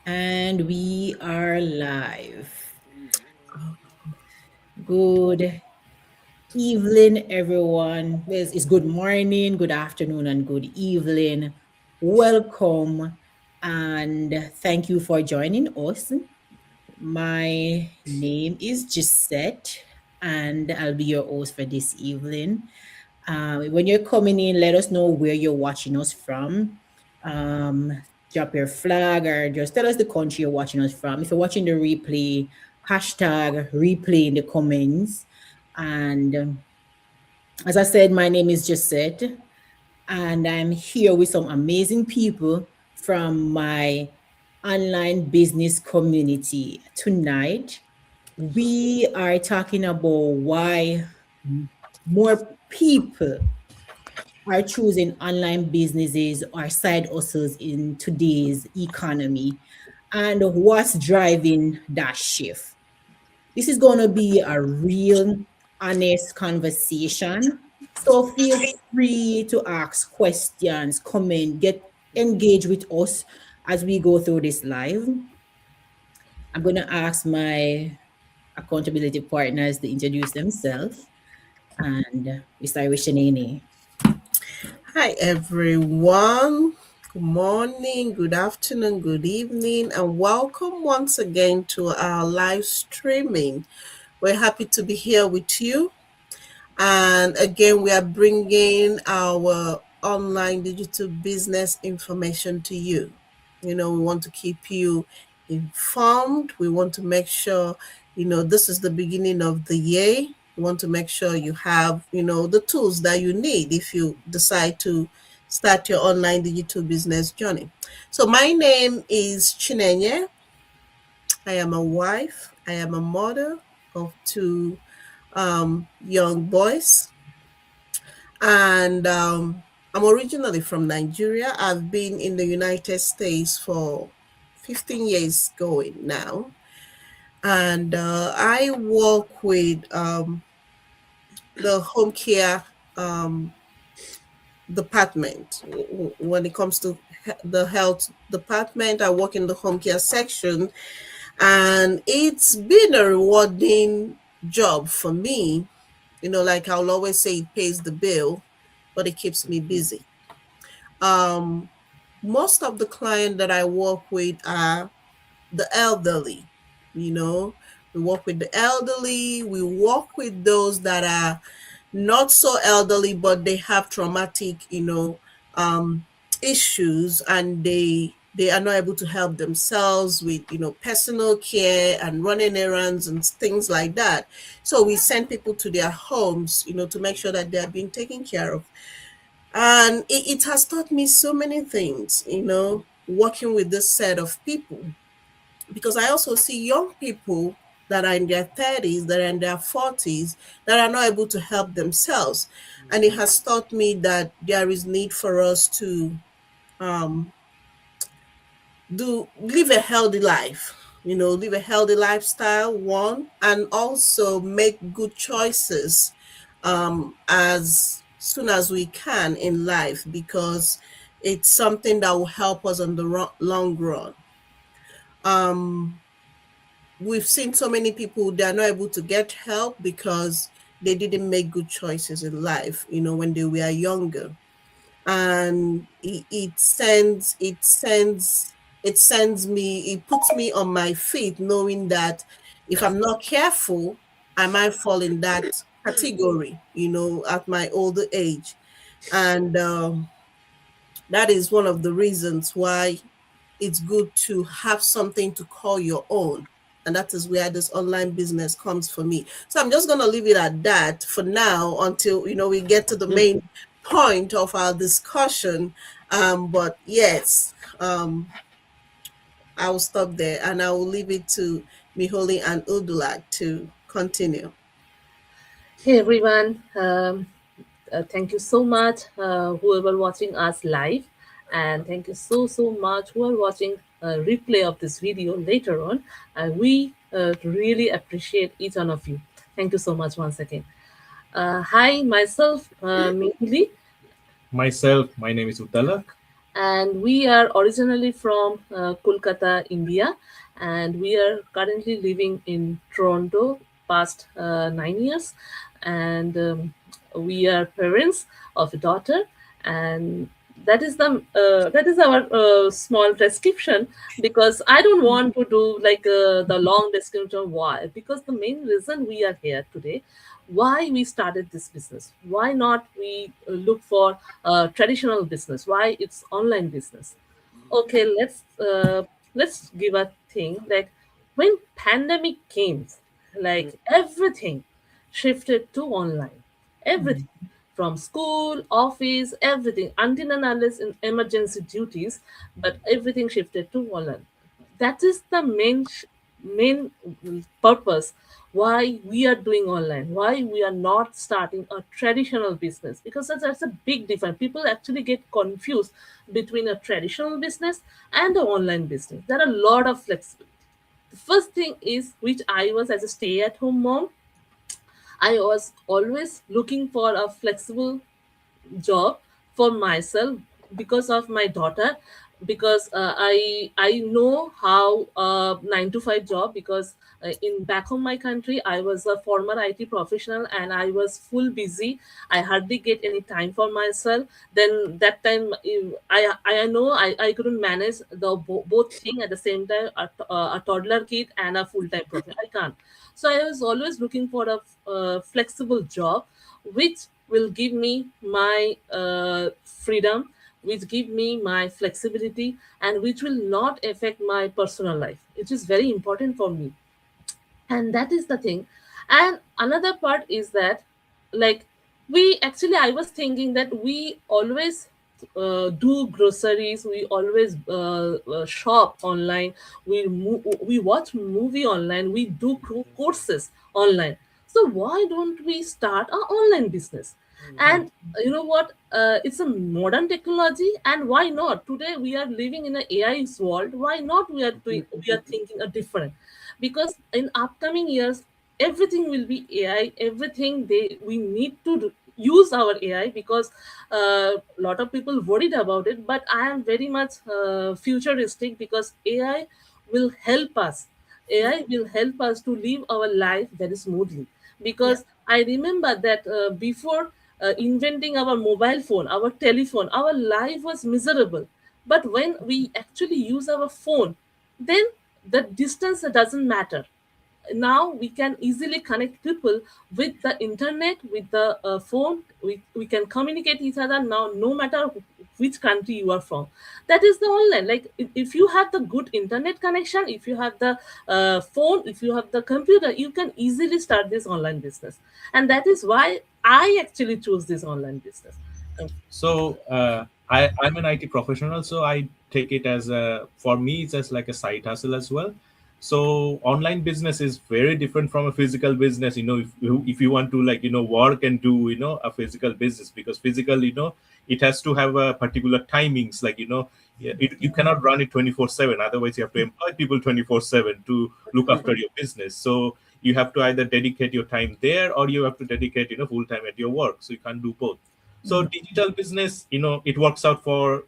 And we are live. Good evening, everyone. It's good morning, good afternoon, and good evening. Welcome and thank you for joining us. My name is Gisette, and I'll be your host for this evening. When you're coming in, let us know where you're watching us from. Um, Drop your flag or just tell us the country you're watching us from. If you're watching the replay, hashtag replay in the comments. And as I said, my name is Josette, and I'm here with some amazing people from my online business community. Tonight, we are talking about why more people are choosing online businesses or side hustles in today's economy and what's driving that shift. This is going to be a real, honest conversation. So feel free to ask questions, comment, get engaged with us as we go through this live. I'm going to ask my accountability partners to introduce themselves. And we start with Shanini. Hi, everyone. Good morning, good afternoon, good evening, and welcome once again to our live streaming. We're happy to be here with you. And again, we are bringing our online digital business information to you. We want to keep you informed. We want to make sure, this is the beginning of the year. We want to make sure you have, the tools that you need if you decide to start your online digital business journey. So my name is Chinenye. I am a wife. I am a mother of two young boys. And I'm originally from Nigeria. I've been in the United States for 15 years going now. And I work with the home care um, department. When it comes to the health department, I work in the home care section. And it's been a rewarding job for me. Like I'll always say, it pays the bill, but it keeps me busy. Um, Most of the clients that I work with are the elderly. You know, we work with the elderly, we work with those that are not so elderly, but they have traumatic, um, issues, and they are not able to help themselves with personal care and running errands and things like that. So we send people to their homes, to make sure that they are being taken care of. And it has taught me so many things, working with this set of people, because I also see young people that are in their 30s, that are in their 40s, that are not able to help themselves. And it has taught me that there is need for us to um, do live a healthy life, live a healthy lifestyle, one, and also make good choices as soon as we can in life, because it's something that will help us on the long run. um we've seen so many people, they are not able to get help because they didn't make good choices in life, when they were younger. And it puts me on my feet, knowing that if I'm not careful, I might fall in that category, at my older age. And that is one of the reasons why it's good to have something to call your own. And that is where this online business comes for me. So I'm just going to leave it at that for now until, we get to the main point of our discussion. But yes, I will stop there and I will leave it to Miholi and Udula to continue. Hey everyone, thank you so much whoever watching us live, and thank you so much who are watching a replay of this video later on. We really appreciate each one of you. Thank you so much once again. Hi, myself, Mehuli. Myself, my name is Uttalak. and we are originally from Kolkata, India, and we are currently living in Toronto past 9 years, and we are parents of a daughter, and that is our small description, because I don't want to do like the long description. Why? Because the main reason we are here today, why we started this business, why not we look for traditional business, why it's online business. Okay, let's give a thing like when pandemic came, like everything shifted to online, everything from school, office, everything, until and unless in emergency duties, but everything shifted to online. That is the main purpose why we are doing online, why we are not starting a traditional business, because that's a big difference. People actually get confused between a traditional business and an online business. There are a lot of flexibility. The first thing is, which I was as a stay at home mom, I was always looking for a flexible job for myself because of my daughter, because I know how 9 to 5 job, because in back home my country I was a former IT professional and I was full busy. I hardly get any time for myself. Then that time I know I couldn't manage the both thing at the same time, a toddler kid and a full-time profession. I can't. So I was always looking for a flexible job which will give me my freedom, which give me my flexibility, and which will not affect my personal life, which is very important for me. And that is the thing. And another part is that, like, we actually, I was thinking that we always do groceries, we always shop online, we watch movie online, we do courses online. So why don't we start an online business? And you know what, it's a modern technology, and why not? Today we are living in an AI's world. Why not we are thinking a different? Because in upcoming years everything will be AI, everything we need to use our AI, because a lot of people worried about it, but I am very much futuristic, because will help us AI will help us to live our life very smoothly. Yeah. Because I remember that before inventing our mobile phone, our telephone, our life was miserable. But when we actually use our phone, then the distance doesn't matter. Now we can easily connect people with the internet, with the phone. We can communicate each other now, no matter which country you are from. That is the online. Like, if you have the good internet connection, if you have the phone, if you have the computer, you can easily start this online business. And that is why I actually choose this online business. So I'm an IT professional, so I take it as a, for me it's as like a side hustle as well. So online business is very different from a physical business. If you want to, like, work and do, a physical business, because physical, it has to have a particular timings, like, yeah, you cannot run it 24/7. Otherwise you have to employ people 24/7 to look after your business. So you have to either dedicate your time there, or you have to dedicate, full time at your work. So you can't do both. So digital business, it works out for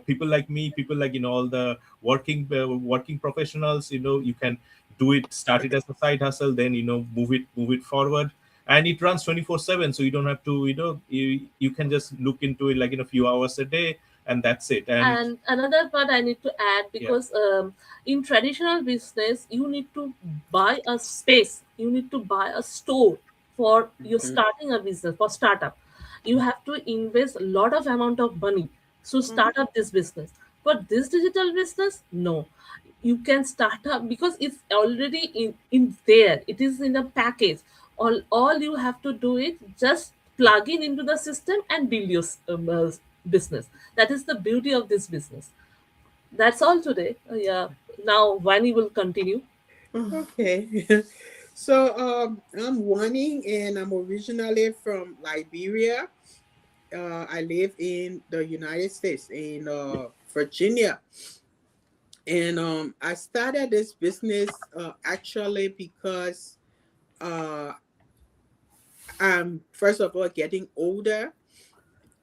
people like me, people like, all the working professionals. You can do it, start it as a side hustle, then, move it forward, and it runs 24/7. So you don't have to, you can just look into it like in a few hours a day, and that's it. And And another part I need to add, yeah. because in traditional business, you need to buy a space, you need to buy a store for you starting a business, for startup. You have to invest a lot of amount of money to start up this business. For this digital business, no, you can start up because it's already in there. It is in a package. All you have to do is just plug in into the system and build your business. That is the beauty of this business. That's all today. Yeah. Now Vani will continue. Okay. So I'm Wani and I'm originally from Liberia. I live in the United States in Virginia. And I started this business actually because uh, I'm first of all getting older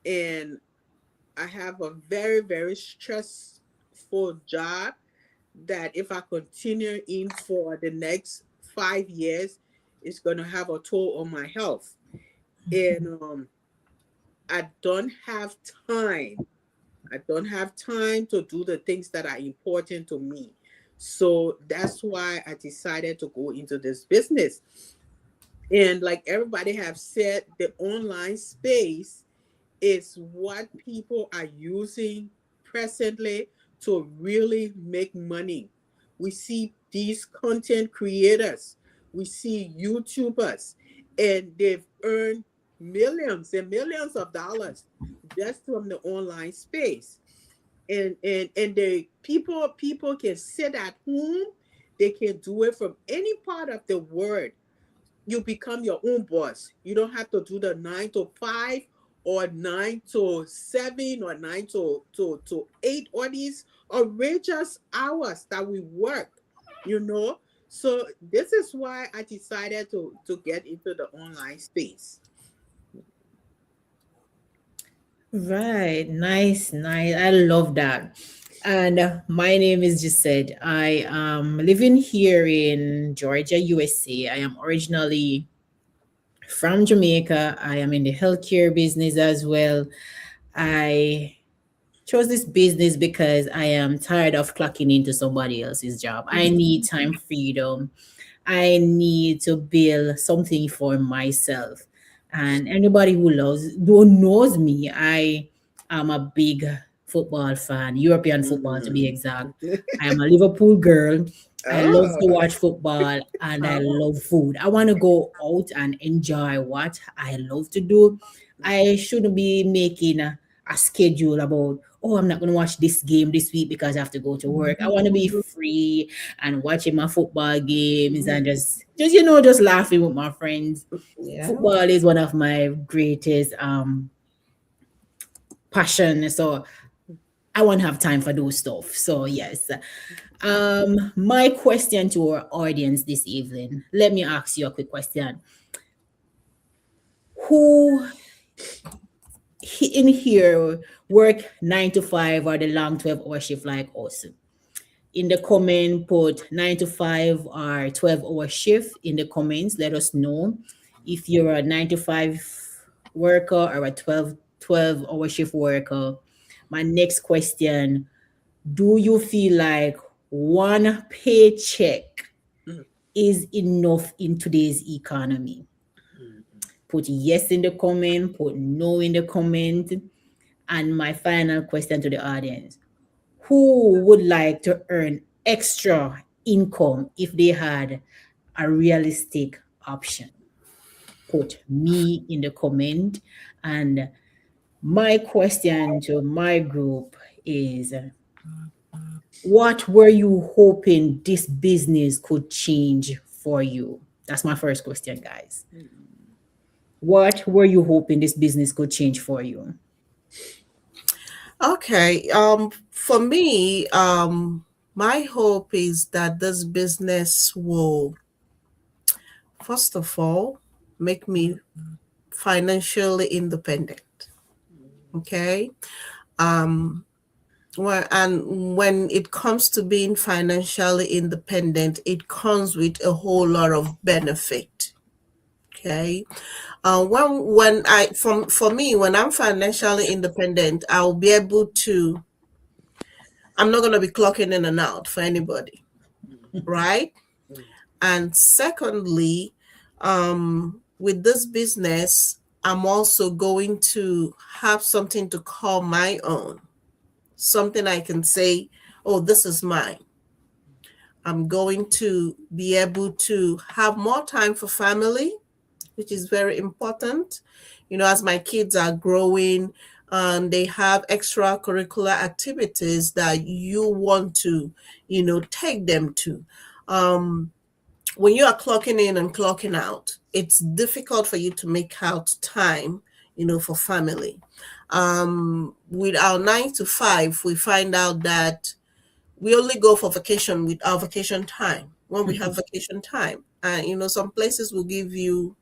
and I have a very, very stressful job that if I continue in for the next 5 years, it's going to have a toll on my health. And I don't have time. I don't have time to do the things that are important to me. So that's why I decided to go into this business. And like everybody have said, the online space is what people are using presently to really make money. We see these content creators, we see YouTubers, and they've earned millions and millions of dollars just from the online space. And the people can sit at home, they can do it from any part of the world. You become your own boss. You don't have to do the 9 to 5 or 9 to 7 or 9 to 8 or these outrageous hours that we work, you know. So this is why I decided to get into the online space. Right. Nice, nice. I love that. And my name is just said. I am living here in Georgia, USA. I am originally from Jamaica. I am in the healthcare business as well. I chose this business because I am tired of clocking into somebody else's job. I need time freedom. I need to build something for myself. And anybody who knows me, I am a big football fan, European football to be Mm. exact. I am a Liverpool girl. I love Oh, to watch football and I oh. love food. I want to go out and enjoy what I love to do. I shouldn't be making a schedule about, oh, I'm not going to watch this game this week because I have to go to work. I want to be free and watching my football games and just laughing with my friends. Yeah. Football is one of my greatest passion. So I want to have time for those stuff. So yes. My question to our audience this evening. Let me ask you a quick question. Who in here work 9 to 5 or the long 12-hour shift like us? In the comment, put 9 to 5 or 12-hour shift in the comments. Let us know if you're a 9 to 5 worker or a 12-hour shift worker. My next question, do you feel like one paycheck Mm, is enough in today's economy? mm, Put yes in the comment, put no in the comment. And my final question to the audience, who would like to earn extra income if they had a realistic option? Put me in the comment. And my question to my group is, what were you hoping this business could change for you? That's my first question, guys. mm. What were you hoping this business could change for you? Okay. For me, my hope is that this business will, first of all, make me financially independent. Okay. Um, and when it comes to being financially independent, it comes with a whole lot of benefit. Okay. When I for me, when I'm financially independent, I'll be able to. I'm not gonna be clocking in and out for anybody, right? And secondly, with this business, I'm also going to have something to call my own, something I can say, oh, this is mine. I'm going to be able to have more time for family, which is very important. As my kids are growing, they have extracurricular activities that you want to, take them to. Um, when you are clocking in and clocking out, it's difficult for you to make out time, for family. With our 9 to 5, we find out that we only go for vacation with our vacation time when we have vacation time. And, some places will give you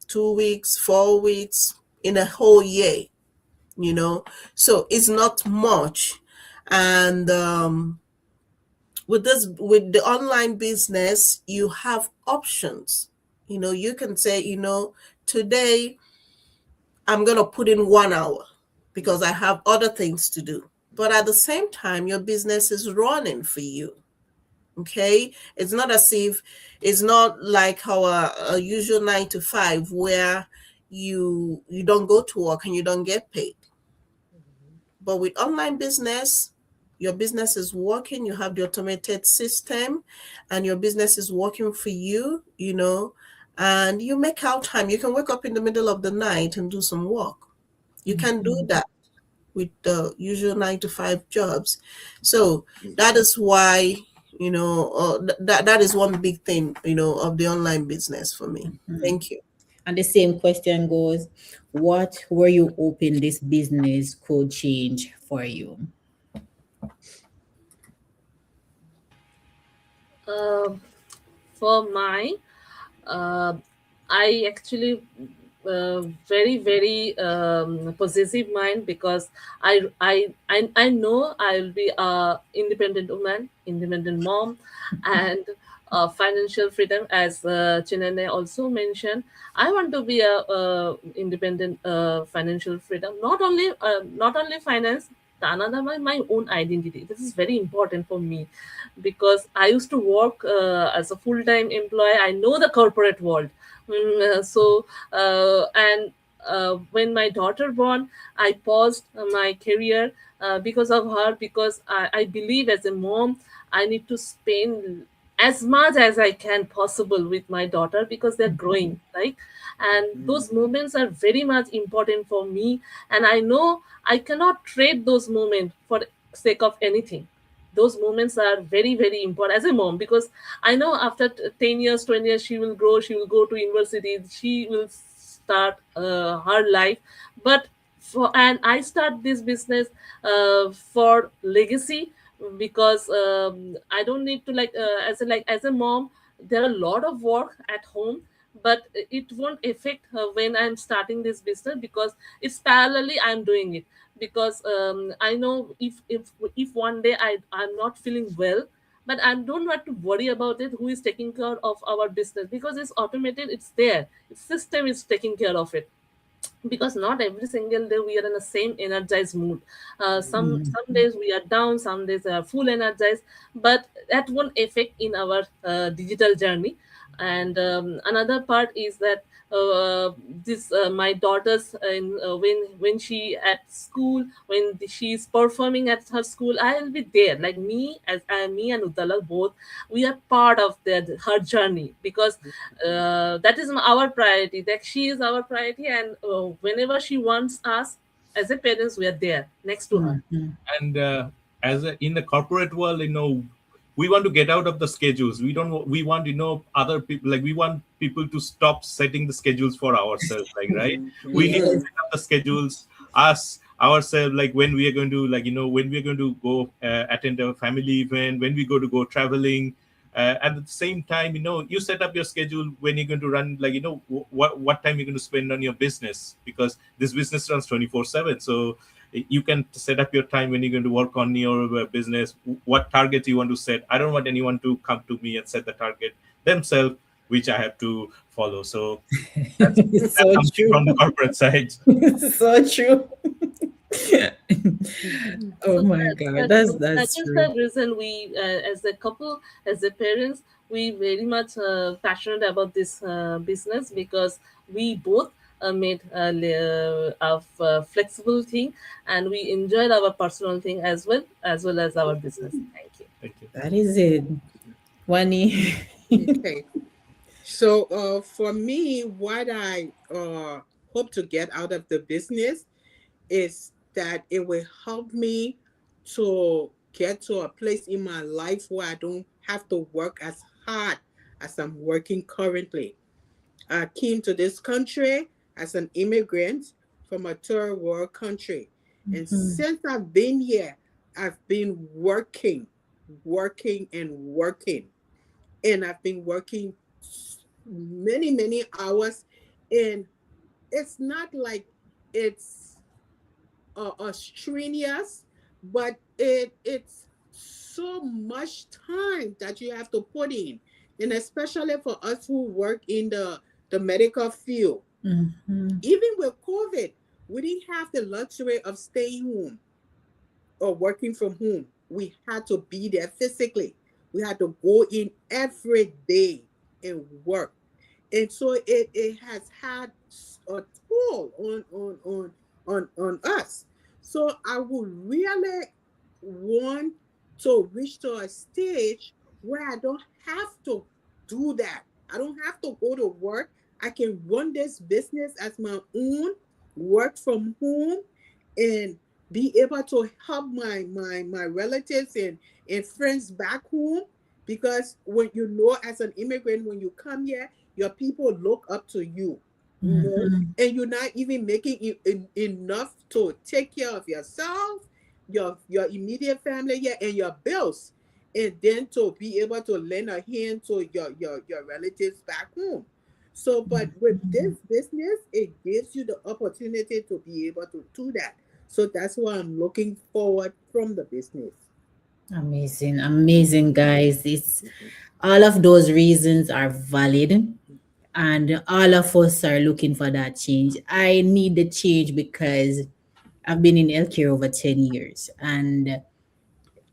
2 weeks, 4 weeks in a whole year. you know, so it's not much. And with this, with the online business, you have options. You know, you can say, you know, today I'm going to put in 1 hour because I have other things to do. But at the same time, your business is running for you. Okay. It's not as if, it's not like our usual 9 to 5 where you don't go to work and you don't get paid. But with online business, your business is working, you have the automated system, and your business is working for you, you know, and you make out time. You can wake up in the middle of the night and do some work. You can do Mhm. that with the usual 9 to 5 jobs. So that is why, you know, that is one big thing, you know, of the online business for me. Mhm. Thank you. And the same question goes, what were you hoping this business could change for you? Um for mine, uh, I actually very very possessive mind, because I know I'll be a independent woman, independent mom, and financial freedom, as Chinene also mentioned. I want to be a independent financial freedom, not only finance. The another, my own identity. This is very important for me, because I used to work as a full time employee. I know the corporate world. And when my daughter born, I paused my career because of her, because I believe as a mom I need to spend as much as I can possible with my daughter, because they're growing, right? And those moments are very much important for me, and I know I cannot trade those moments for sake of anything. Those moments are very very important as a mom, because I know after 10 years, 20 years, she will grow, she will go to university, she will start her life. But and I start this business for legacy, because I don't need to, like, as a mom, there are a lot of work at home, but it won't affect her when I'm starting this business, because it's parallelly I'm doing it. Because I know, if one day I'm not feeling well, but I don't have to worry about it, who is taking care of our business, because it's automated, it's there, its system is taking care of it. Because not every single day we are in the same energized mood. Some days we are down, some days we are full energized, but that won't affect in our digital journey. And another part is that uh, this my daughter's when she at school, when she's performing at her school, I'll be there, like me and Udala both, we are part of her journey, because that is our priority, that she is our priority. And whenever she wants us, as a parents, we are there next to her. Mhm. And in the corporate world, we want to get out of the schedules. We want, other people, like we want people to stop setting the schedules for ourselves, like, right? We need to Yes. set up the schedules us ourselves, like when we are going to, when we are going to go attend a family event, when we go traveling. And at the same time, you set up your schedule when you're going to run, what time you're going to spend on your business, because this business runs 24/7. So you can set up your time when you're going to work on your business, what targets you want to set. I don't want anyone to come to me and set the target themselves, which I have to follow. So that's So something true. from the corporate side. So true. Oh So my God, that that's is true. the reason we, as a couple, as a parents, we very much passionate about this business, because we both made a flexible thing, and we enjoyed our personal thing as well as our business. Thank you. Thank you. That is it. Wani. Okay. So, for me, what I hope to get out of the business is that it will help me to get to a place in my life where I don't have to work as hard as I'm working currently. I came to this country as an immigrant from a third world country. And since I've been here, I've been working, working, and working. And I've been working many, many hours. And it's not like it's strenuous, but it's so much time that you have to put in, and especially for us who work in the medical field. Mm-hmm. Even with COVID, we didn't have the luxury of staying home or working from home. We had to be there physically. We had to go in every day and work. And so it has had a toll on us. So I would really want to reach to a stage where I don't have to do that. I don't have to go to work. I can run this business as my own, work from home, and be able to help my relatives and friends back home. Because when you know, as an immigrant, when you come here, your people look up to you, Mm-hmm. and you're not even making enough to take care of yourself, your immediate family here, and your bills, and then to be able to lend a hand to your relatives back home. So, but with this business, it gives you the opportunity to be able to do that. So that's why I'm looking forward from the business. Amazing, amazing, guys. It's all of those reasons are valid, and all of us are looking for that change. I need the change because I've been in healthcare over 10 years, and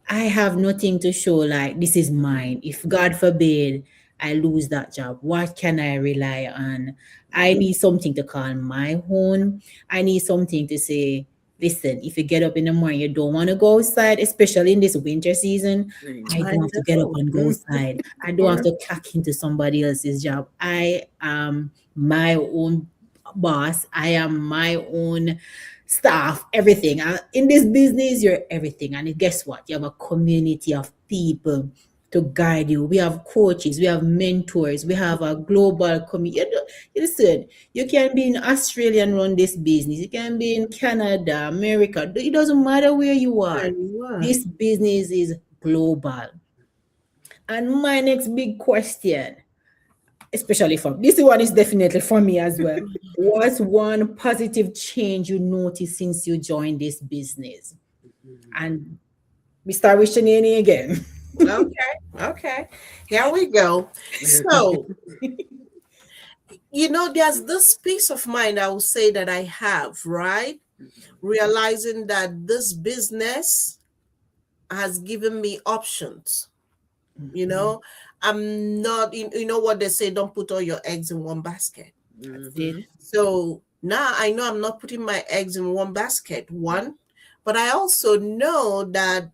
I have nothing to show like this is mine. If God forbid I lose that job, what can I rely on? I need something to call my own. I need something to say, listen, if you get up in the morning, you don't want to go outside, especially in this winter season, I I don't have to get up know. and go outside. I don't have to clock into somebody else's job. I am my own boss. I am my own staff, everything. In this business, you're everything. And guess what? You have a community of people to guide you. We have coaches, we have mentors, we have a global community. Listen, you can be in Australia and run this business. You can be in Canada, America. It doesn't matter where you There are. you are. This business is global. And my next big question, especially for this one, is definitely for me as well. What's one positive change you noticed since you joined this business? And we start with Shanini again. Okay, okay. Here we go. So, there's this peace of mind I will say that I have, right? Realizing that this business has given me options. You know, I'm not, you know what they say, don't put all your eggs in one basket. That's it. So now I know I'm not putting my eggs in one basket, one, but I also know that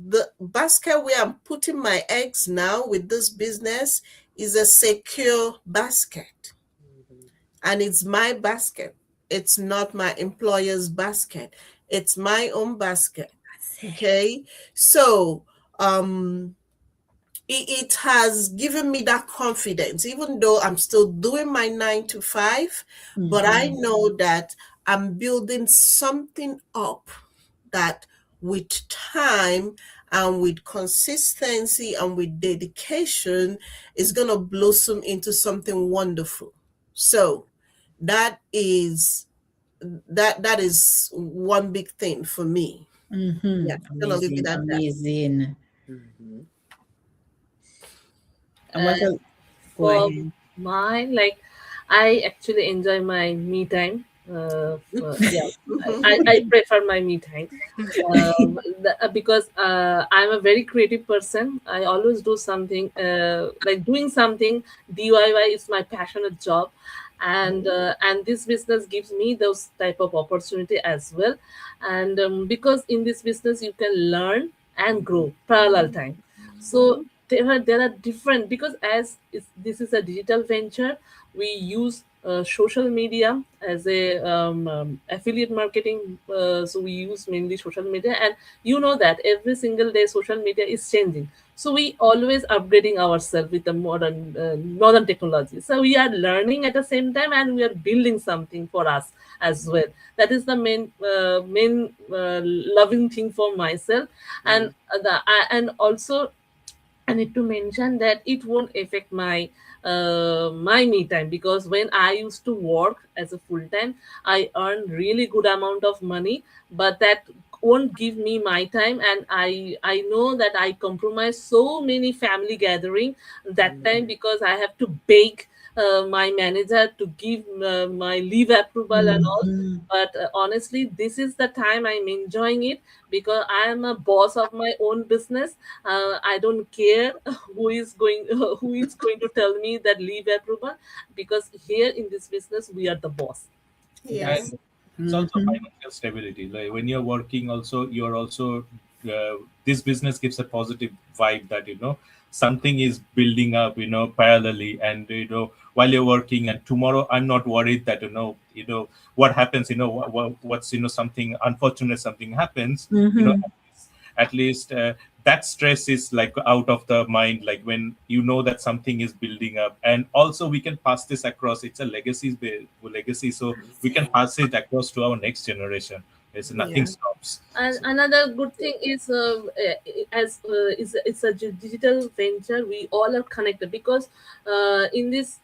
the basket where I'm putting my eggs now with this business is a secure basket, and it's my basket. It's not my employer's basket. It's my own basket. That's it. Okay. So, it has given me that confidence, even though I'm still doing my 9 to 5, but I Mhm. know that I'm building something up that with time and with consistency and with dedication is going to blossom into something wonderful. So that is that is one big thing for me. Yeah, I'm gonna leave it Amazing, at that. amazing. And what And else? Go for ahead. mine, like I actually enjoy my me time. Yeah, I prefer my me time because I'm a very creative person. I always do something, like doing something DIY is my passionate job, and this business gives me those type of opportunity as well. And because in this business you can learn and grow parallel time. So there are different, because this is a digital venture, we use social media as a affiliate marketing. So we use mainly social media, and you know that every single day social media is changing. So we always upgrading ourselves with the modern technology. So we are learning at the same time, and we are building something for us as well. That is the main loving thing for myself, and and also I need to mention that it won't affect my me time, because when I used to work as a full time, I earn really good amount of money, but that won't give me my time, and I know that I compromise so many family gathering that time, because I have to beg my manager to give my leave approval and all. Mhm. But honestly, this is the time I'm enjoying it, because I am a boss of my own business. I don't care who is going to tell me that leave approval, because here in this business we are the boss. Yeah. That's And it's also Mhm. financial stability. Like when you're working, also you're also this business gives a positive vibe that something is building up, parallelly, and while you're working, and tomorrow I'm not worried that what happens, what's something unfortunate, something happens, Mhm. at least that stress is like out of the mind, like when you know that something is building up, and also we can pass this across. It's a legacy, so we can pass it across to our next generation. It's nothing Yeah. stops. And So another good thing is, as it's a digital venture, we all are connected, because in this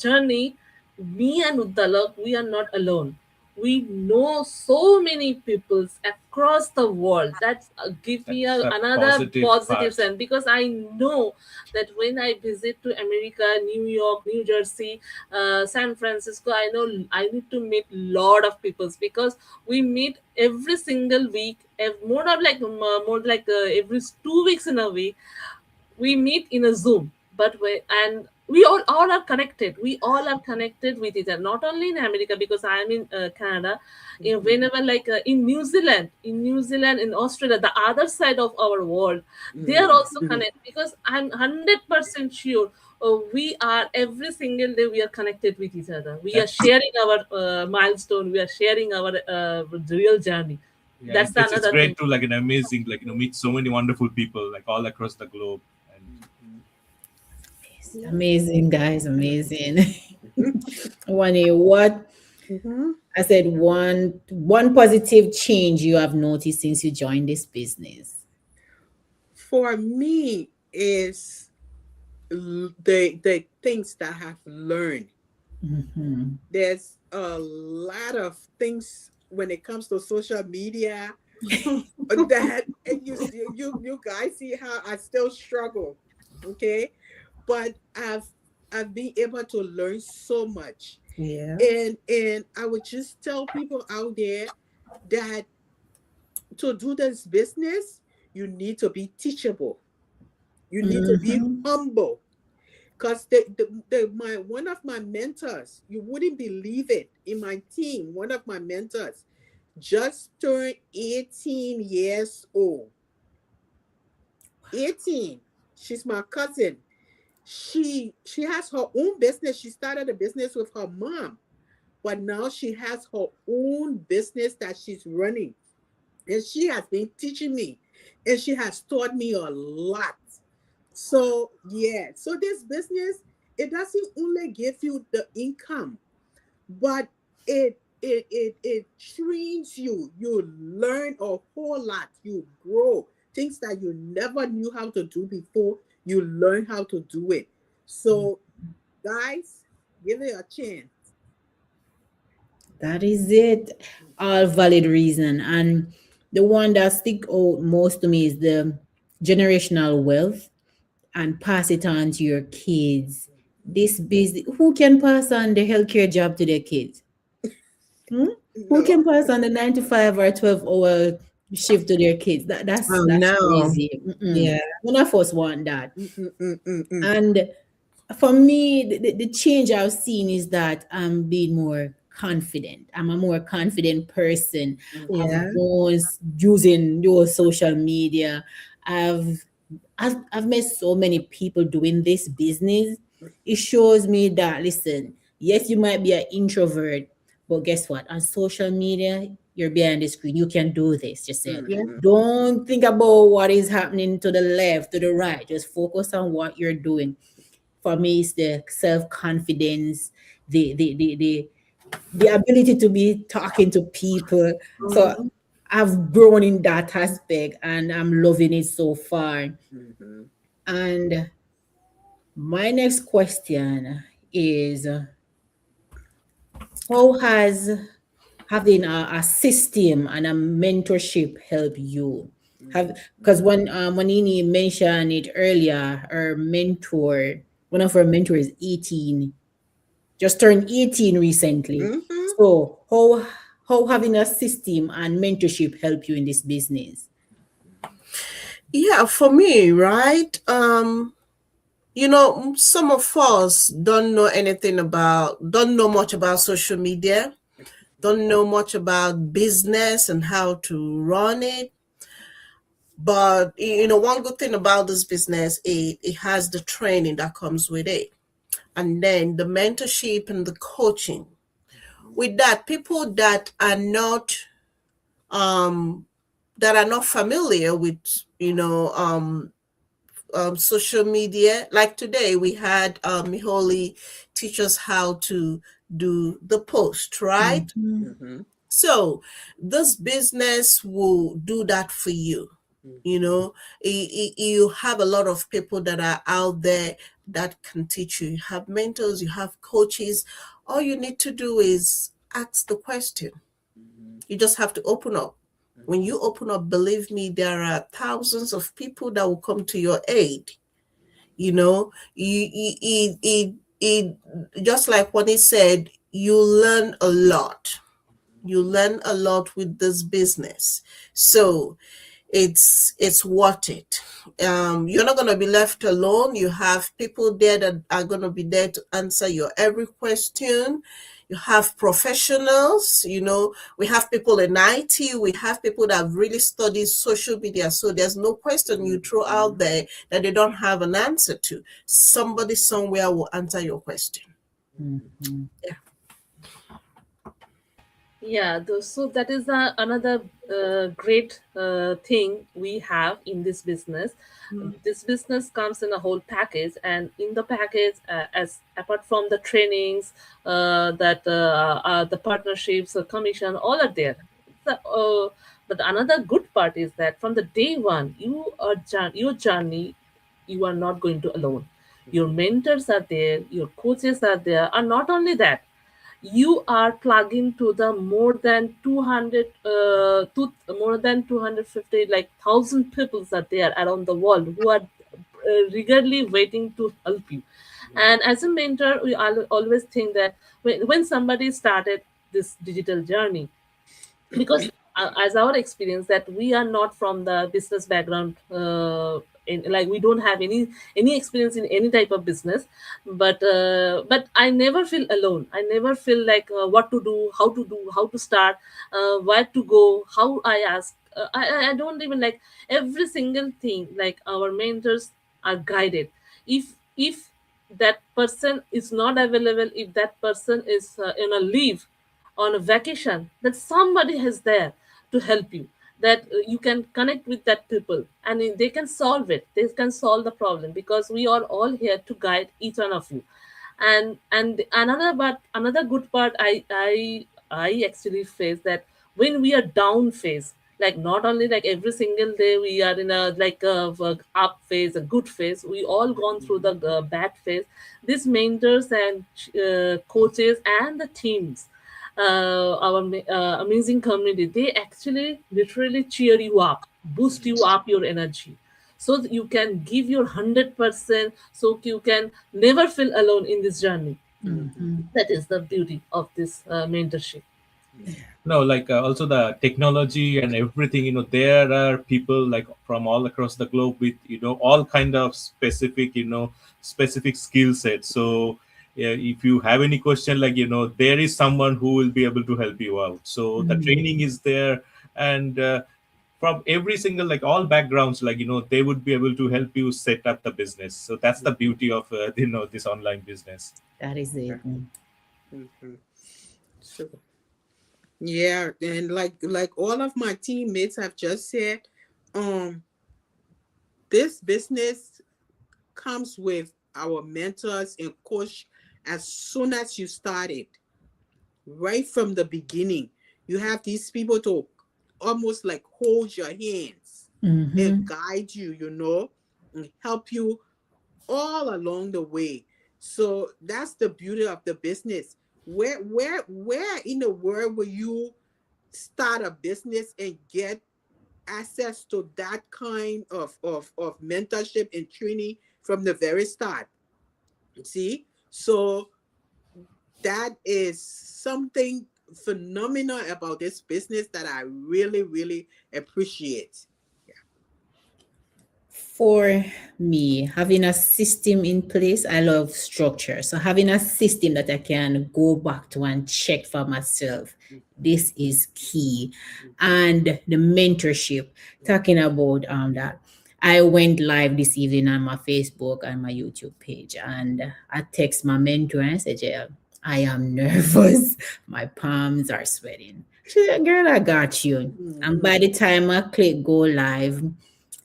journey, me and Uddalak, we are not alone. We know so many peoples across the world. That give me that's a another positive positive part. sense, because I know that when I visit to America, New York, New Jersey, San Francisco, I know I need to meet lot of peoples, because we meet every single week, more like every 2 weeks in a week. We meet in a Zoom, but we all are connected. We all are connected with each other, not only in America, because I am in Canada. Whenever, like in New Zealand, in Australia, the other side of our world, they are also Mhm. connected, because I'm 100% sure we are every single day we are connected with each other. We are That's sharing our milestone. We are sharing our real journey. Yeah, That's the it's another thing. great to like an amazing, like meet so many wonderful people like all across the globe. And Yeah. Amazing, guys. Amazing. Wani, what Mm-hmm. I said, one positive change you have noticed since you joined this business. For me, is the things that I have learned. Mhm. There's a lot of things when it comes to social media that, and you guys see how I still struggle, okay? But I've been able to learn so much, Yeah. and I would just tell people out there that to do this business, you need to be teachable. You need to be Mhm. humble. Because my one of my mentors, you wouldn't believe it, in my team, one of my mentors just turned 18 years old. 18. She's my cousin. She has her own business. She started a business with her mom, but now she has her own business that she's running. And she has been teaching me, and she has taught me a lot. So yeah, so this business, it doesn't only give you the income, but it trains you. You learn a whole lot. You grow things that you never knew how to do before. You learn how to do it. So guys, give it a chance. That is it. All valid reason. And the one that stick out most to me is the generational wealth, and pass it on to your kids. This business, who can pass on the healthcare job to their kids? Hmm? Who No. can pass on the 9 to 5 or 12 hour shift to their kids? That's Oh that's no. crazy. Mm-mm. Yeah. None of us want that. Mm, mm, mm, mm, mm. And for me, the change I've seen is that I'm being more confident. I'm a more confident person. Mhm. Yeah. I'm more using your social media. I've I've met so many people doing this business. It shows me that, listen, yes, you might be an introvert, but guess what? On social media, you're behind the screen. You can do this. Just said, Yeah. Mhm. don't think about what is happening to the left, to the right. Just focus on what you're doing. For me, it's the self confidence, the ability to be talking to people. So Mhm. I've grown in that aspect, and I'm loving it so far. Mhm. And my next question is, how has having a system and a mentorship help you? Have Because when Manini mentioned it earlier, her mentor, one of her mentors, 18, just turned 18 recently. Mm-hmm. So how having a system and mentorship help you in this business? Yeah, for me, right? Some of us don't know much about social media, don't know much about business and how to run it. But one good thing about this business, it has the training that comes with it, and then the mentorship and the coaching. With that, people um that are not familiar with social media. Like today, we had Miholi teach us how to do the post, right? Mhm. Mm-hmm. So this business will do that for you. You know, you have a lot of people that are out there that can teach you. You have mentors, you have coaches. All you need to do is ask the question. You just have to open up. When you open up, believe me, there are thousands of people that will come to your aid. You know, just like what he said, you learn a lot. You learn a lot with this business. So it's worth it. You're not going to be left alone. You have people there that are going to be there to answer your every question. You have professionals. We have people in IT. We have people that have really studied social media. So there's no question you throw out there that they don't have an answer to. Somebody somewhere will answer your question. Mhm. Yeah. Yeah, so that is another great thing we have in this business. This business comes in a whole package, and in the package, as apart from the trainings, that the partnerships, commission, all are there. The, but another good part is that from the day one, your journey, you are not going to alone. Your mentors are there, your coaches are there, and not only that, you are plugging to the more than 250, like 1,000 people are there around the world who are regularly waiting to help you. And as a mentor, we always think that when somebody started this digital journey, because as our experience that we are not from the business background, like we don't have any experience in any type of business, but I never feel alone. I never feel like what to do, how to start, where to go, how I ask. I don't even like every single thing. Like our mentors are guided. If that person is not available, if that person is in a leave, on a vacation, that somebody is there to help you, that you can connect with that people, and they can solve it, they can solve the problem, because we are all here to guide each one of you. And another good part, I actually face that when we are down phase, like not only like every single day we are in a like a up phase, a good phase, we all gone through the bad phase. These mentors and coaches and the teams, our amazing community, they actually literally cheer you up, boost you up your energy, so that you can give your 100%, so you can never feel alone in this journey. Mhm. That is the beauty of this mentorship. No, like also the technology and everything, there are people like from all across the globe with all kind of specific specific skill sets. So yeah, if you have any question, like there is someone who will be able to help you out. So the Mhm. training is there. And from every single, like all backgrounds, like they would be able to help you set up the business. So that's the beauty of this online business. That is it. Mm-hmm. So yeah, and like all of my teammates have just said, um, this business comes with our mentors and coach as soon as you started, right from the beginning. You have these people to almost like hold your hands and Mhm. guide you, you know. help you all along the way. So that's the beauty of the business. Where in the world will you start a business and get access to that kind of mentorship and training from the very start? See? So that is something phenomenal about this business that I really, really appreciate. For me, having a system in place, I love structure. So having a system that I can go back to and check for myself, this is key. And the mentorship, talking about that. I went live this evening on my Facebook and my YouTube page, and I text my mentor and I said, "Yeah, I am nervous. My palms are sweating." She said, "Girl, I got you." And Mhm. by the time I click go live,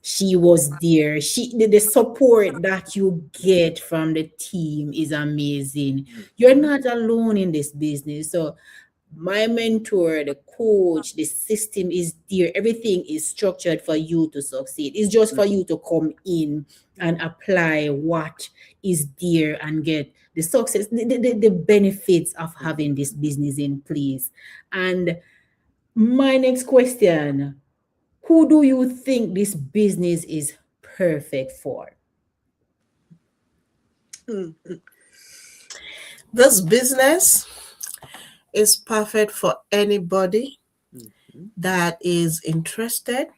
she was there. The support that you get from the team is amazing. You're not alone in this business. So my mentor, the coach, the system is there. Everything is structured for you to succeed. It's just for you to come in and apply what is there and get the success, the benefits of having this business in place. And my next question, who do you think this business is perfect for? Mhm. This business is perfect for anybody Mhm. that is interested,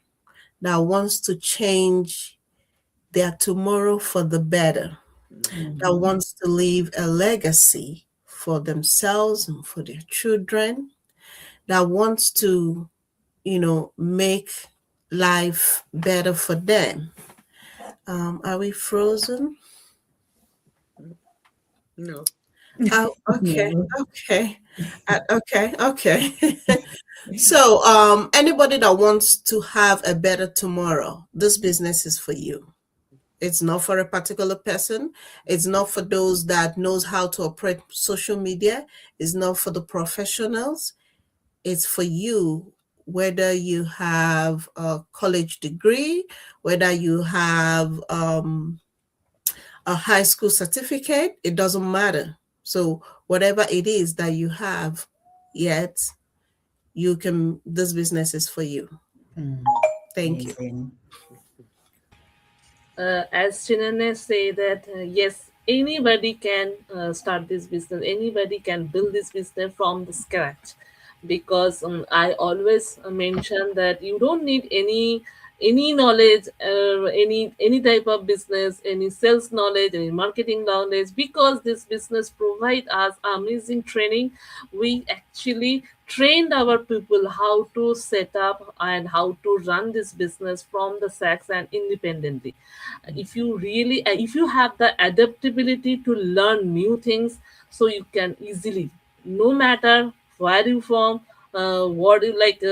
that wants to change their tomorrow for the better, that Mhm. wants to leave a legacy for themselves and for their children, that wants to, make life better for them. Are we frozen? No. Oh, okay, No. okay, okay. So, anybody that wants to have a better tomorrow, this business is for you. It's not for a particular person. It's not for those that knows how to operate social media. It's not for the professionals. It's for you, whether you have a college degree, whether you have a high school certificate, it doesn't matter. So whatever it is that you have, yet this business is for you. Mm, Thank you. amazing. As Chinane say that yes, anybody can start this business, anybody can build this business from the scratch, because I always mention that you don't need any knowledge, any type of business, any sales knowledge, any marketing knowledge, because this business provide us amazing training. We actually trained our people how to set up and how to run this business from the sacks and independently. If you really if you have the adaptability to learn new things, so you can easily, no matter where you from, what you like,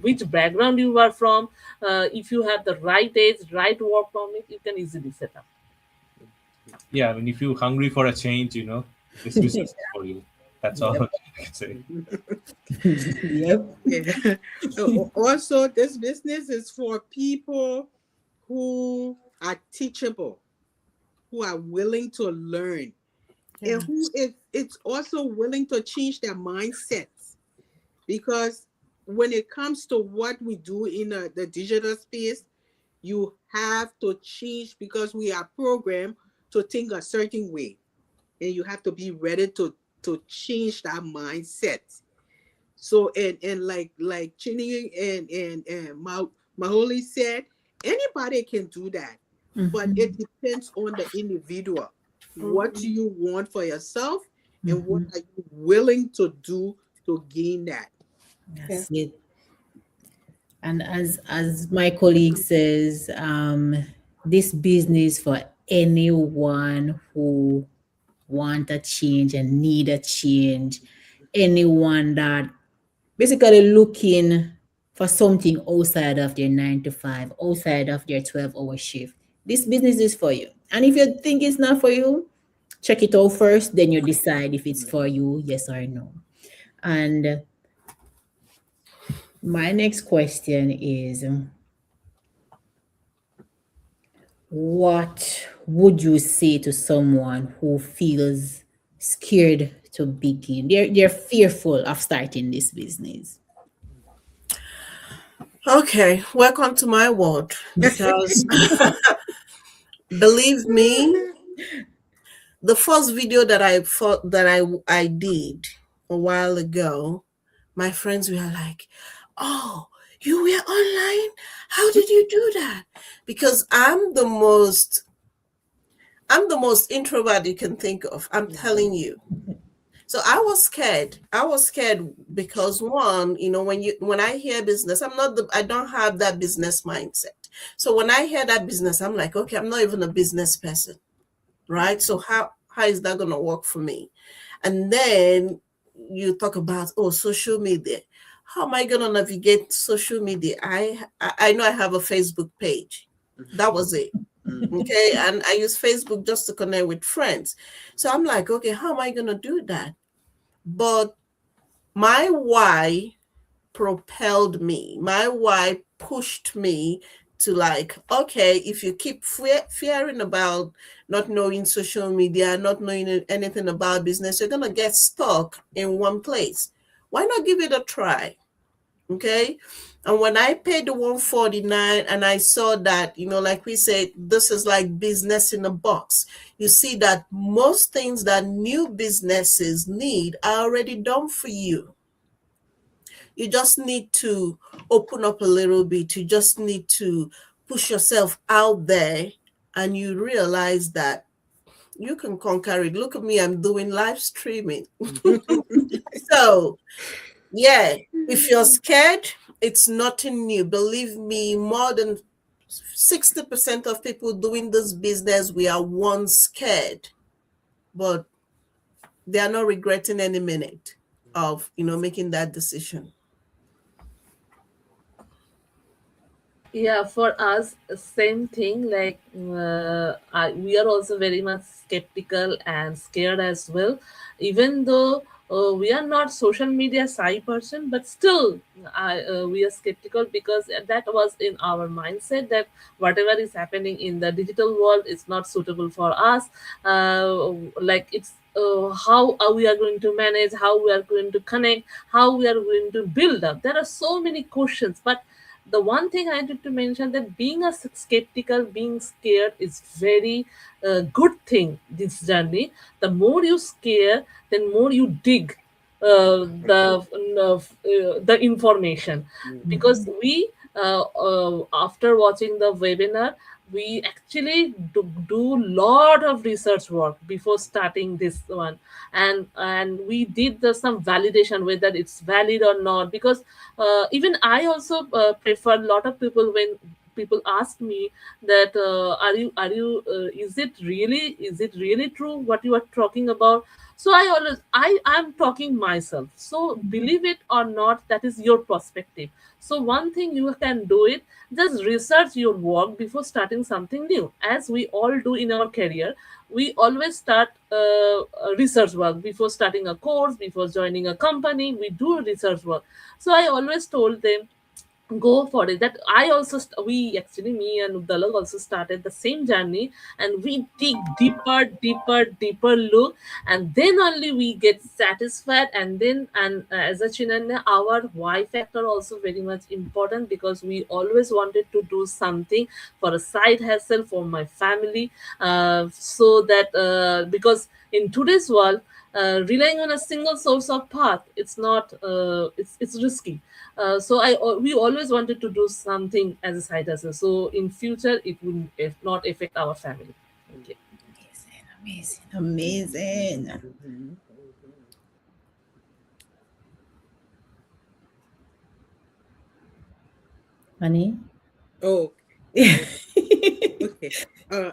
which background you are from, if you have the right age, right work permit, you can easily set up. Yeah, I mean, if you're hungry for a change, this business is for you. That's all Yep. I can say. Yep. Yeah. Also, this business is for people who are teachable, who are willing to learn, and who Yes. is it's also willing to change their mindsets. Because when it comes to what we do in the digital space, you have to change because we are programmed to think a certain way, and you have to be ready to change that mindset. So and like Chini and Maholi said, anybody can do that, but it Mhm. depends on the individual. What do Mhm. you want for yourself, and what Mhm. are you willing to do to gain that? Yeah. That's it. And as my colleague says, this business for anyone who want a change and need a change, anyone that basically looking for something outside of their 9 to 5, outside of their 12-hour shift. This business is for you. And if you think it's not for you, check it out first, then you decide if it's for you, yes or no. And my next question is, What would you say to someone who feels scared to begin? They're fearful of starting this business. Okay, welcome to my world because believe me, the first video that I thought that I did a while ago, my friends were like, "Oh, you were online? How did you do that?" Because I'm the most introvert you can think of. I'm telling you. So I was scared. I was scared because one, when I hear business, I don't have that business mindset. So when I hear that business, I'm like, okay, I'm not even a business person, right? So how is that gonna work for me? And then you talk about, oh, social media. How am I gonna navigate social media? I know I have a Facebook page. That was it. Okay. And I use Facebook just to connect with friends. So I'm like, okay, how am I gonna do that? But my why propelled me. My why pushed me to like, okay, if you keep fearing about not knowing social media, not knowing anything about business, you're going to get stuck in one place. Why not give it a try? Okay. And when I paid the 149 and I saw that, like we said, this is like business in a box. You see that most things that new businesses need are already done for you. You just need to open up a little bit. You just need to push yourself out there and you realize that you can conquer it. Look at me, I'm doing live streaming. So, yeah, if you're scared, it's nothing new. Believe me, more than 60% of people doing this business, we are once scared, but they are not regretting any minute of, making that decision. Yeah, for us, same thing. Like, we are also very much skeptical and scared as well. Even though we are not social media shy person, but still, we are skeptical because that was in our mindset that whatever is happening in the digital world is not suitable for us. Like it's. How are we are going to manage, how we are going to connect, how we are going to build up. There are so many questions, but the one thing I need to mention that being a skeptical, being scared is very good thing. This journey, the more you scare, then more you dig the information, because we after watching the webinar we actually do lot of research work before starting this one, and we did some validation whether it's valid or not, because even I also prefer a lot of people when people ask me that are you is it really true what you are talking about. So I'm talking myself, so believe it or not, that is your perspective. So one thing you can do it, just research your work before starting something new, as we all do in our career. We always start research work before starting a course, before joining a company. We do research work. So I always told them, go for it. That I also we actually, me and Dalal also started the same journey, and we dig deeper, deeper, deeper look, and then only we get satisfied. And then, and as a Chinanya, our why factor also very much important, because we always wanted to do something for a side hustle for my family, so that because in today's world, relying on a single source of path, it's not it's risky. So we always wanted to do something as a side hustle, so in future it will not affect our family. Okay. Amazing, amazing, amazing. Honey? Oh, oh, okay. Uh,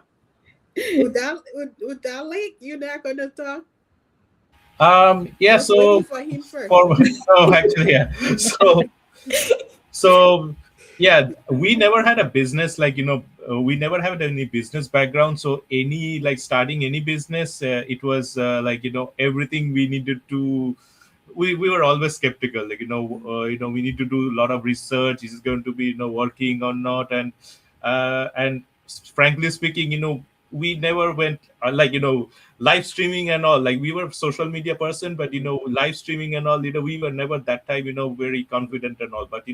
would that like you're not gonna talk? I Yeah. was waiting So for him first. for oh, actually, yeah. So yeah, we never had a business, like we never had any business background. So any, like, starting any business, it was like, everything we needed to. We were always skeptical, like, we need to do a lot of research. Is it going to be, working or not? And frankly speaking, we never went like, live streaming and all. Like, we were social media person, but live streaming and all, we were never that time, very confident and all. But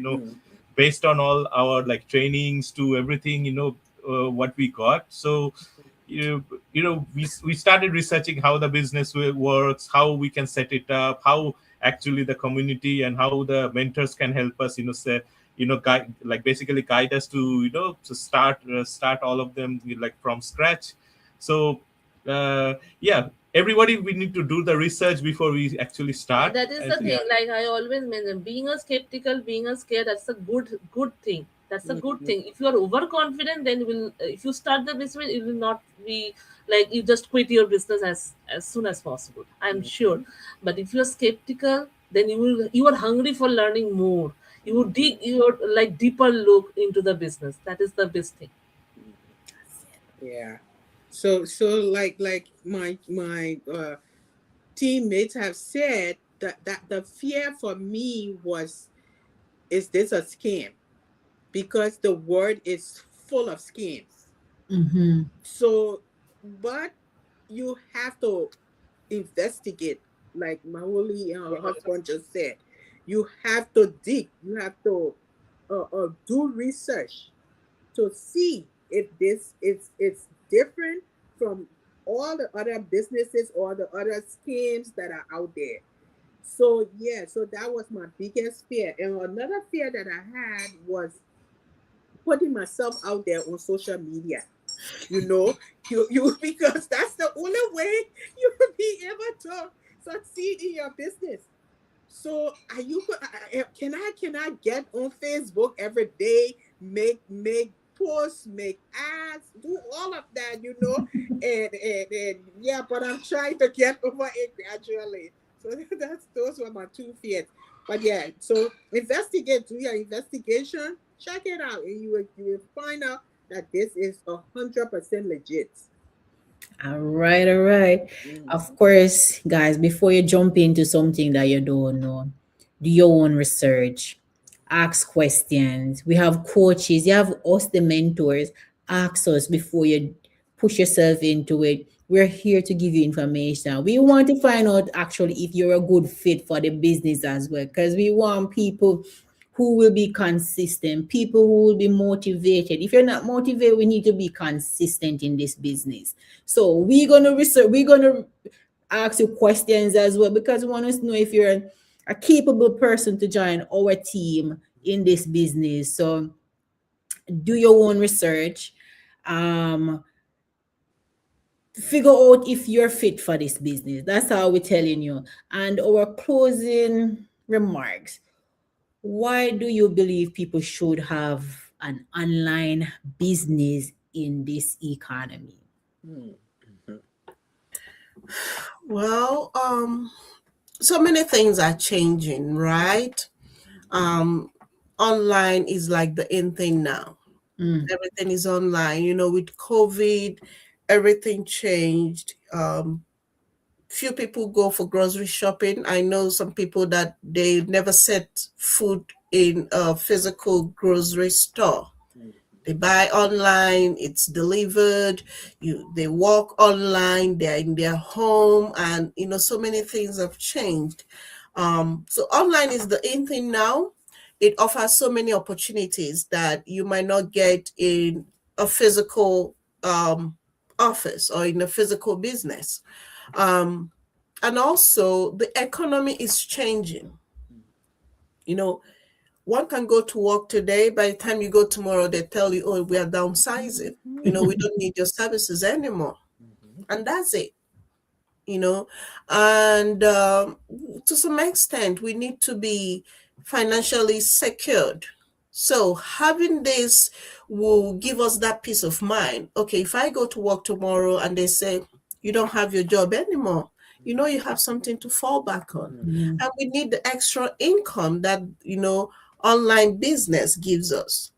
based on all our like trainings to everything, what we got. So we started researching how the business works, how we can set it up, how actually the community and how the mentors can help us, set, guide, like basically guide us to, to start all of them like from scratch. So yeah, everybody, we need to do the research before we actually start. That is And the yeah. thing. Like I always mention, being a skeptical, being a scared, that's a good thing. That's a good thing. If you are overconfident, then will if you start the business, it will not be like you just quit your business as soon as possible. I'm sure. But if you are skeptical, then you are hungry for learning more. You would dig your like deeper look into the business. That is the best thing. Yeah. So like my teammates have said that the fear for me was, is this a scam? Because the word is full of scams. Mm-hmm. So, but you have to investigate, like Maholi and her husband just said. You have to dig. You have to do research to see if this is it's different from all the other businesses or the other schemes that are out there. So yeah, so that was my biggest fear. And another fear that I had was putting myself out there on social media. You know, you because that's the only way you will be able to succeed in your business. So are you can I get on Facebook every day, make posts, make ads, do all of that, and yeah, but I'm trying to get over it gradually. So that's those were my two fears. But yeah, so investigate, do your investigation, check it out, and you will find out that this is 100% legit. All right, all right. Of Mhm. course, guys, before you jump into something that you don't know, do your own research, ask questions. We have coaches, you have us, the mentors. Ask us before you push yourself into it. We're here to give you information. We want to find out actually if you're a good fit for the business as well, because we want people who will be consistent, people who will be motivated. If you're not motivated, we need to be consistent in this business. So we're gonna research, we're gonna ask you questions as well because we want to know if you're a capable person to join our team in this business. So do your own research. Um, Figure out if you're fit for this business. That's how we're telling you. And our closing remarks. Why do you believe people should have an online business in this economy? Mhm. Well, so many things are changing, right? Um, Online is like the in thing now. Mm, Everything is online. With COVID, everything changed. Few people go for grocery shopping. I know some people that they never set foot in a physical grocery store. They buy online, it's delivered, they walk online, they're in their home, and so many things have changed. So online is the in thing now. It offers so many opportunities that you might not get in a physical office or in a physical business. Um, and also the economy is changing. You know, one can go to work today. By the time you go tomorrow, they tell you, "Oh, we are downsizing. We don't need your services anymore," and that's it. You know, and to some extent, we need to be financially secured. So having this will give us that peace of mind. Okay, if I go to work tomorrow and they say you don't have your job anymore, you have something to fall back on. mm, And we need the extra income that, online business gives us.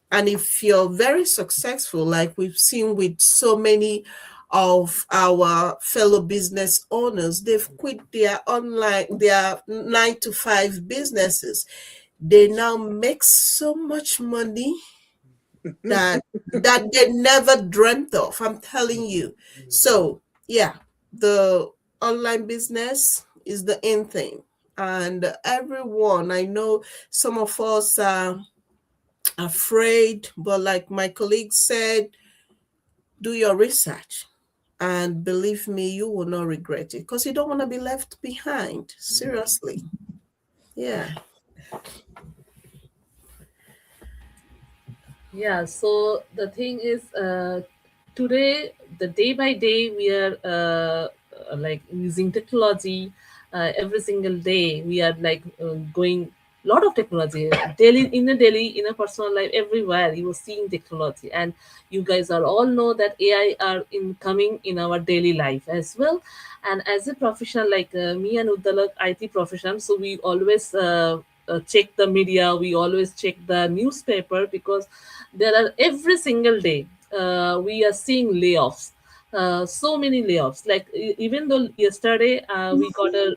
And if you're very successful, like we've seen with so many of our fellow business owners, they've quit their 9 to 5 businesses. They now make so much money that they never dreamt of. I'm telling you. So yeah, the online business is the in thing. And everyone, I know some of us are afraid, but like my colleague said, do your research. And believe me, you will not regret it because you don't want to be left behind. Seriously. Yeah. Yeah, so the thing is, today, the day by day, we are like using technology every single day. We are like going lot of technology daily in a personal life everywhere. You are seeing technology, and you guys are all know that AI are in coming in our daily life as well. And as a professional like me and Uddalak, IT professional, so we always check the media. We always check the newspaper because there are every single day we are seeing layoffs, so many layoffs. Like even though yesterday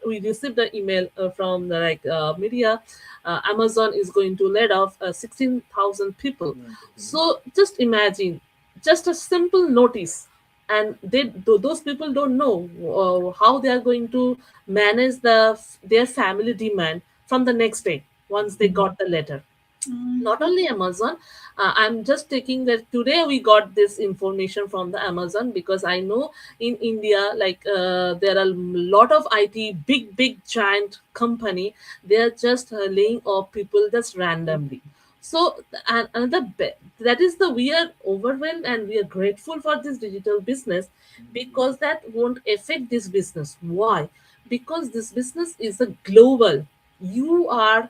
we received an email from the like media, Amazon is going to let off 16,000 people. So just imagine, just a simple notice, and those people don't know how they are going to manage their family demand from the next day once they got the letter. Not only Amazon, I'm just taking that today we got this information from the Amazon because I know in India, like there are a lot of IT big giant company. They are just laying off people just randomly. So and another that is the we are overwhelmed and we are grateful for this digital business because that won't affect this business. Why? Because this business is a global. You are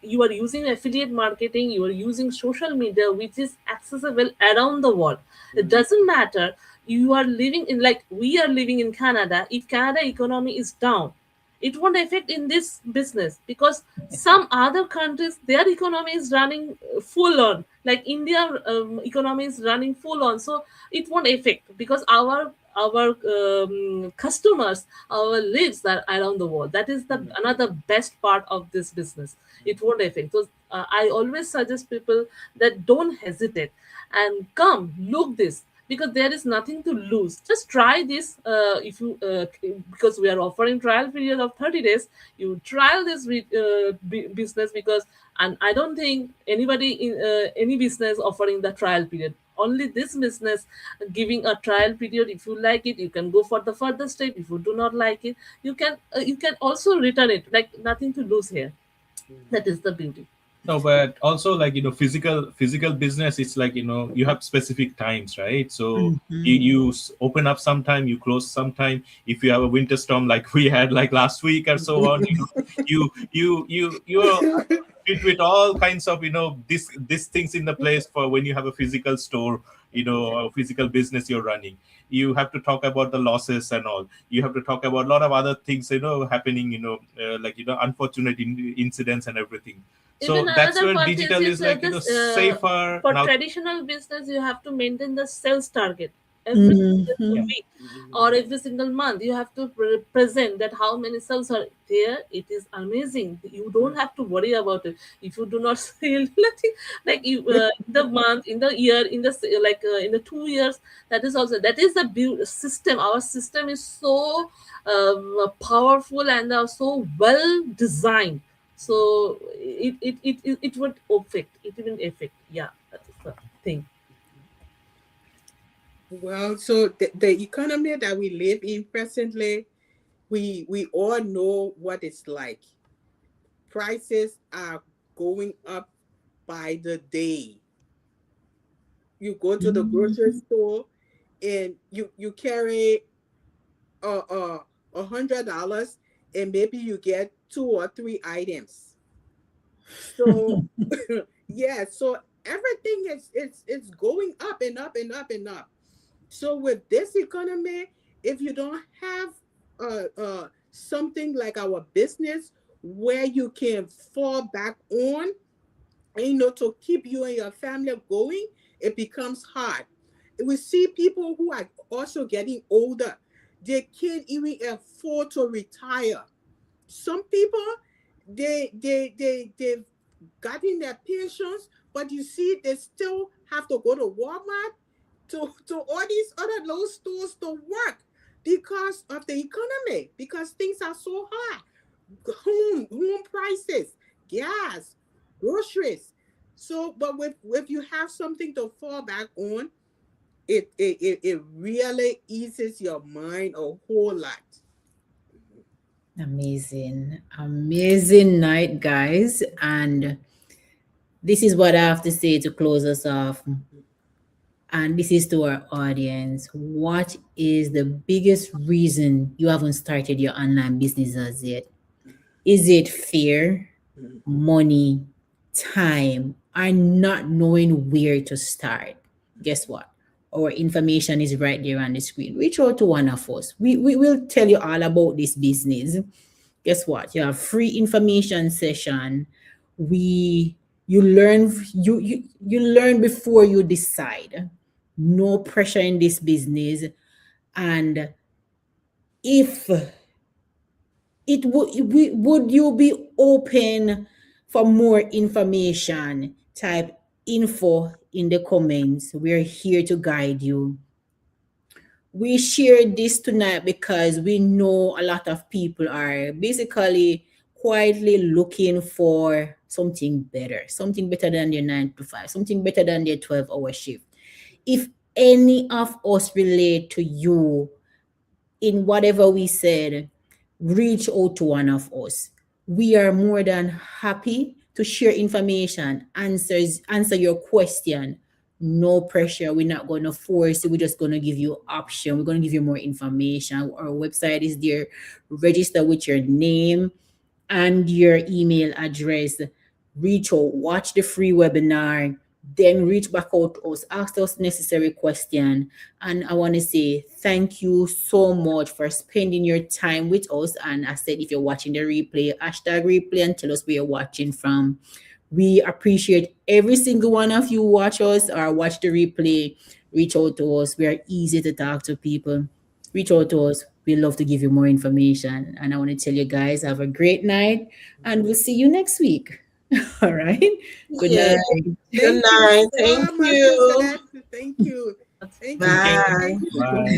you are using affiliate marketing, you are using social media which is accessible around the world. It doesn't matter you are living in, like we are living in Canada. If Canada economy is down, it won't affect in this business because some other countries their economy is running full on, like India economy is running full on, so it won't affect because our customers, our lives are around the world. That is the another best part of this business. It won't affect. So I always suggest people that don't hesitate and come look this because there is nothing to lose. Just try this. If you because we are offering trial period of 30 days, you trial this business because, and I don't think anybody in any business offering the trial period. Only this business giving a trial period. If you like it, you can go for the further step. If you do not like it, you can also return it. Like nothing to lose here. That is the beauty. No, but also like physical business. It's like you have specific times, right? So you open up sometime, you close sometime. If you have a winter storm like we had like last week or so on, you're fit with all kinds of these things in the place for when you have a physical store, a physical business you're running. You have to talk about the losses and all. You have to talk about a lot of other things happening, like unfortunate incidents and everything. Even So that's another where part is digital is like this safer for now. traditional business you have to maintain the sales target every Mhm. Yeah. week or every single month. You have to present that how many sales are there. It is amazing. You don't have to worry about it if you do not sell nothing. Like you in the month, in the year, in the like in the 2 years. That is also, that is the system. Our system is so powerful and so well designed, so it would affect, it will affect. Yeah, that is the thing. Well, so the economy that we live in presently, we all know what it's like. Prices are going up by the day. You go to the grocery store and you carry $100 and maybe you get 2 or 3 items. So yeah, so everything is it's going up and up and up and up. So with this economy, if you don't have something like our business where you can fall back on, to keep you and your family going, it becomes hard. We see people who are also getting older. They can't even afford to retire. Some people they've gotten their pensions, but you see, they still have to go to Walmart, to all these other little stores to work because of the economy, because things are so high. Home prices, gas, groceries. So, but if you have something to fall back on, it really eases your mind a whole lot. Amazing, amazing night, guys. And this is what I have to say to close us off. And this is to our audience. What is the biggest reason you haven't started your online business as yet? Is it fear, money, time, or not knowing where to start? Guess what? Our information is right there on the screen. Reach out to one of us. We will tell you all about this business. Guess what? You have free information session. We you learn before you decide. No pressure in this business. And if would you be open for more information? Type info in the comments. We're here to guide you. We shared this tonight because we know a lot of people are basically quietly looking for something better than their 9 to 5, something better than their 12-hour shift. If any of us relate to you in whatever we said, reach out to one of us. We are more than happy to share information, answer your question. No pressure. We're not going to force you. We're just going to give you option. We're going to give you more information. Our website is there. Register with your name and your email address. Reach out, watch the free webinar, then reach back out to us, ask us necessary question. And I want to say thank you so much for spending your time with us. And I said, if you're watching the replay, hashtag replay and tell us where you're watching from. We appreciate every single one of you watch us or watch the replay. Reach out to us. We are easy to talk to people. Reach out to us. We love to give you more information. And I want to tell you guys, have a great night and we'll see you next week. All right. Good Yeah. night. Good Thank you night. so Thank much, you. Celeste. Thank you. Thank you, Thank you. guys. Bye. Bye.